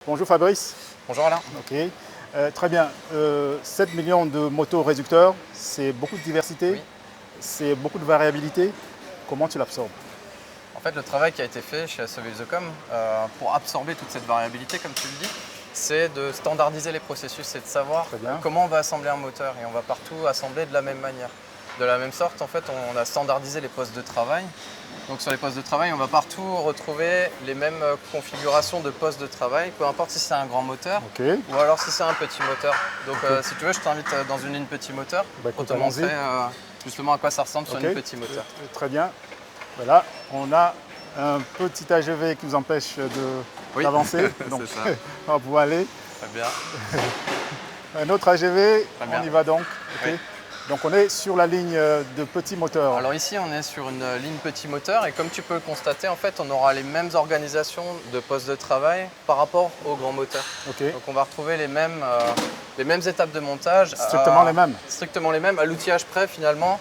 Bonjour Fabrice. Bonjour Alain. Ok. Très bien. 7 millions de motos réducteurs, c'est beaucoup de diversité, Oui. c'est beaucoup de variabilité. Comment tu l'absorbes? En fait, le travail qui a été fait chez SEV Isocom pour absorber toute cette variabilité, comme tu le dis, c'est de standardiser les processus et de savoir Très bien. comment on va assembler un moteur. Et on va partout assembler de la même manière. De la même sorte, en fait, on a standardisé les postes de travail. Donc sur les postes de travail, on va partout retrouver les mêmes configurations de postes de travail, peu importe si c'est un grand moteur Ok. ou alors si c'est un petit moteur. Donc si tu veux, je t'invite dans une ligne petit moteur Bah, pour écoute, te montrer allons-y. justement à quoi ça ressemble sur Ok. une petit moteur. Très bien. Voilà, on a un petit AGV qui nous empêche Oui, d'avancer. Donc c'est ça. on va pouvoir aller. Très bien. Un autre AGV, Très bien. on y va donc. Ok. Oui. Donc on est sur la ligne de petits moteurs. Alors ici, on est sur une ligne petit moteur et comme tu peux le constater, en fait, on aura les mêmes organisations de postes de travail par rapport aux grands moteurs. Ok. Donc on va retrouver les mêmes étapes de montage. Strictement les mêmes. Strictement les mêmes, à l'outillage près finalement,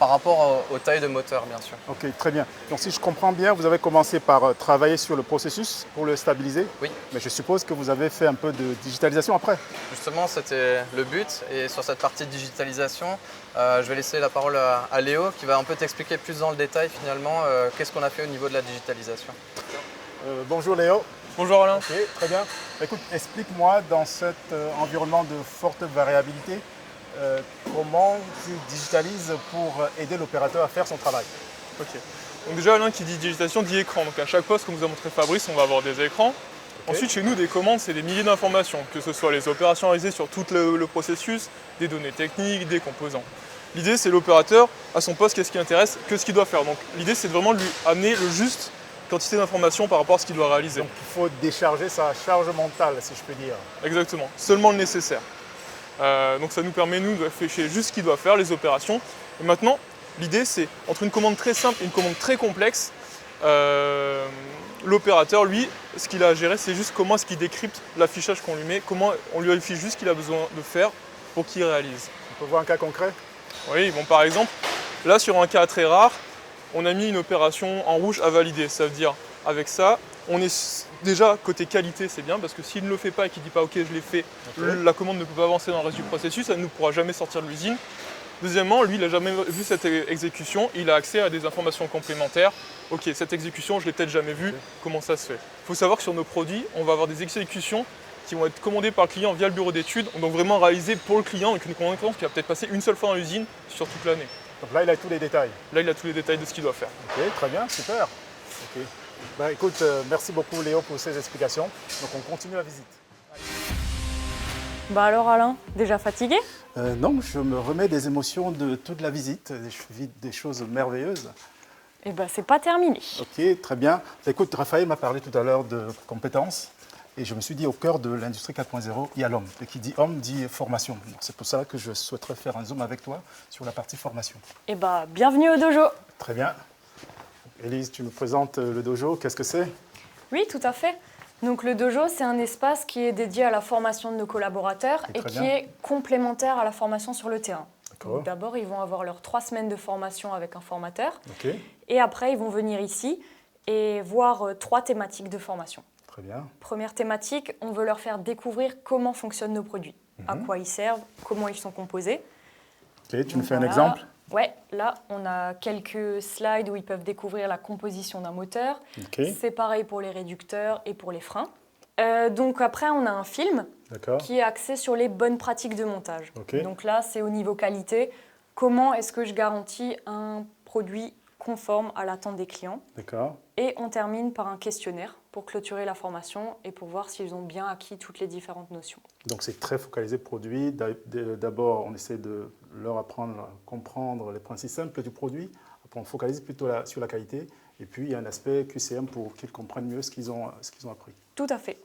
par rapport aux tailles de moteur, bien sûr. Ok, très bien. Donc si je comprends bien, vous avez commencé par travailler sur le processus pour le stabiliser. Oui. Mais je suppose que vous avez fait un peu de digitalisation après. Justement, c'était le but. Et sur cette partie de digitalisation, je vais laisser la parole à Léo qui va un peu t'expliquer plus dans le détail finalement qu'est-ce qu'on a fait au niveau de la digitalisation. Bonjour Léo. Bonjour Alain. Ok, très bien. Écoute, explique-moi dans cet environnement de forte variabilité, comment tu digitalises pour aider l'opérateur à faire son travail. Ok. Donc déjà Alain qui dit digitalisation dit écran. Donc à chaque poste, comme vous a montré Fabrice, on va avoir des écrans. Ok. Ensuite chez nous des commandes, c'est des milliers d'informations, que ce soit les opérations réalisées sur tout le processus, des données techniques, des composants. L'idée c'est l'opérateur à son poste, qu'est-ce qui intéresse, que ce qu'il doit faire. Donc l'idée c'est vraiment de lui amener le juste quantité d'informations par rapport à ce qu'il doit réaliser. Donc il faut décharger sa charge mentale, si je peux dire. Exactement, seulement le nécessaire. Donc ça nous permet, nous, de réfléchir juste ce qu'il doit faire, les opérations. Et maintenant, l'idée, c'est, entre une commande très simple et une commande très complexe, l'opérateur, lui, ce qu'il a à gérer, c'est juste comment est-ce qu'il décrypte l'affichage qu'on lui met, comment on lui affiche juste ce qu'il a besoin de faire pour qu'il réalise. On peut voir un cas concret? Oui, bon, par exemple, là, sur un cas très rare, on a mis une opération en rouge à valider. Ça veut dire, avec ça, on est déjà côté qualité, c'est bien, parce que s'il ne le fait pas et qu'il ne dit pas ok je l'ai fait, la commande ne peut pas avancer dans le reste du processus, elle ne pourra jamais sortir de l'usine. Deuxièmement, lui il n'a jamais vu cette exécution, il a accès à des informations complémentaires. Ok, cette exécution je l'ai peut-être jamais vue, comment ça se fait? Il faut savoir que sur nos produits, on va avoir des exécutions qui vont être commandées par le client via le bureau d'études, donc vraiment réalisées pour le client avec une commande qui va peut-être passer une seule fois dans l'usine sur toute l'année. Donc là, il a tous les détails. Là il a tous les détails de ce qu'il doit faire. Ok, très bien, super. Ok. Bah, écoute, merci beaucoup Léo pour ces explications. Donc on continue la visite. Bah alors Alain, déjà fatigué? Non, je me remets des émotions de toute la visite. Je vis des choses merveilleuses. Eh ben c'est pas terminé. Ok, très bien. Écoute, Raphaël m'a parlé tout à l'heure de compétences. Et je me suis dit, au cœur de l'industrie 4.0, il y a l'homme. Et qui dit homme dit formation. C'est pour ça que je souhaiterais faire un zoom avec toi sur la partie formation. Eh ben bienvenue au dojo. Très bien. Élise, tu nous présentes le dojo. Qu'est-ce que c'est? Oui, tout à fait. Donc le dojo, c'est un espace qui est dédié à la formation de nos collaborateurs et Très qui bien. est complémentaire à la formation sur le terrain. D'accord. Donc, d'abord, ils vont avoir leurs 3 semaines de formation avec un formateur. Ok, Et après, ils vont venir ici et voir 3 thématiques de formation. très bien. Première thématique, on veut leur faire découvrir comment fonctionnent nos produits, à quoi ils servent, comment ils sont composés. Ok, tu nous Donc fais un voilà. exemple? Ouais, là, on a quelques slides où ils peuvent découvrir la composition d'un moteur. Ok, C'est pareil pour les réducteurs et pour les freins. Donc après, on a un film d'accord. qui est axé sur les bonnes pratiques de montage. Ok. Donc là, c'est au niveau qualité. Comment est-ce que je garantis un produit conforme à l'attente des clients? D'accord. Et on termine par un questionnaire pour clôturer la formation et pour voir s'ils ont bien acquis toutes les différentes notions. Donc c'est très focalisé produit. D'abord, on essaie de leur apprendre à comprendre les principes simples du produit. Après, on focalise plutôt sur la qualité. Et puis, il y a un aspect QCM pour qu'ils comprennent mieux ce qu'ils ont appris. Tout à fait.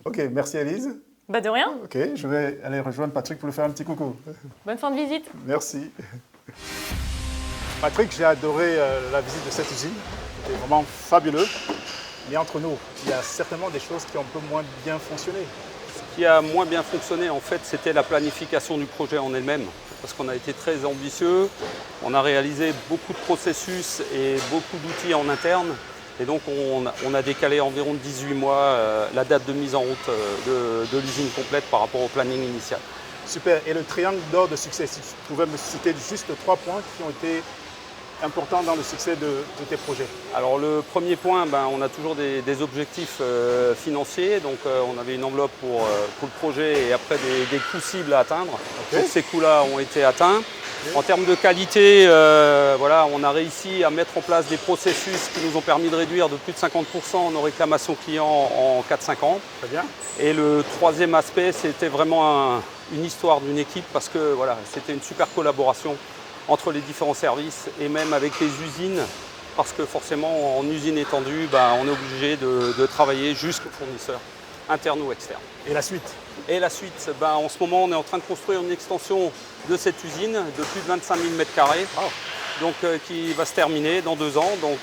Ok, merci Elise. Bah de rien. Ok, je vais aller rejoindre Patrick pour lui faire un petit coucou. Bonne fin de visite. Merci. Patrick, j'ai adoré la visite de cette usine. C'était vraiment fabuleux. Mais entre nous, il y a certainement des choses qui ont un peu moins bien fonctionné. Ce qui a moins bien fonctionné, en fait, c'était la planification du projet en elle-même. Parce qu'on a été très ambitieux, on a réalisé beaucoup de processus et beaucoup d'outils en interne. Et donc on a décalé environ de 18 mois la date de mise en route de l'usine complète par rapport au planning initial. Super. Et le triangle d'or de succès, si tu pouvais me citer juste 3 points qui ont été importants dans le succès de tes projets. Alors le premier point, on a toujours des objectifs financiers. Donc on avait une enveloppe pour le projet et après des coûts cibles à atteindre. Okay. Donc ces coûts-là ont été atteints. Okay. En termes de qualité, voilà, on a réussi à mettre en place des processus qui nous ont permis de réduire de plus de 50% nos réclamations clients en 4-5 ans. Très bien. Et le troisième aspect, c'était vraiment une histoire d'une équipe parce que voilà, c'était une super collaboration entre les différents services et même avec les usines, parce que forcément en usine étendue, on est obligé de travailler jusqu'aux fournisseurs, internes ou externes. Et la suite? Et la suite, en ce moment on est en train de construire une extension de cette usine de plus de 25 000 m², donc, qui va se terminer dans 2 ans. Donc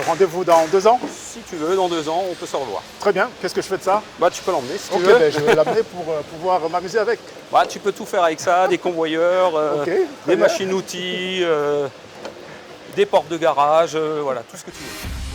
rendez-vous dans 2 ans? Si tu veux, dans 2 ans, on peut se revoir. Très bien, qu'est-ce que je fais de ça? Tu peux l'emmener si tu veux. Je vais l'amener pour pouvoir m'amuser avec. Tu peux tout faire avec ça, des convoyeurs, des machines-outils, des portes de garage, voilà, tout ce que tu veux.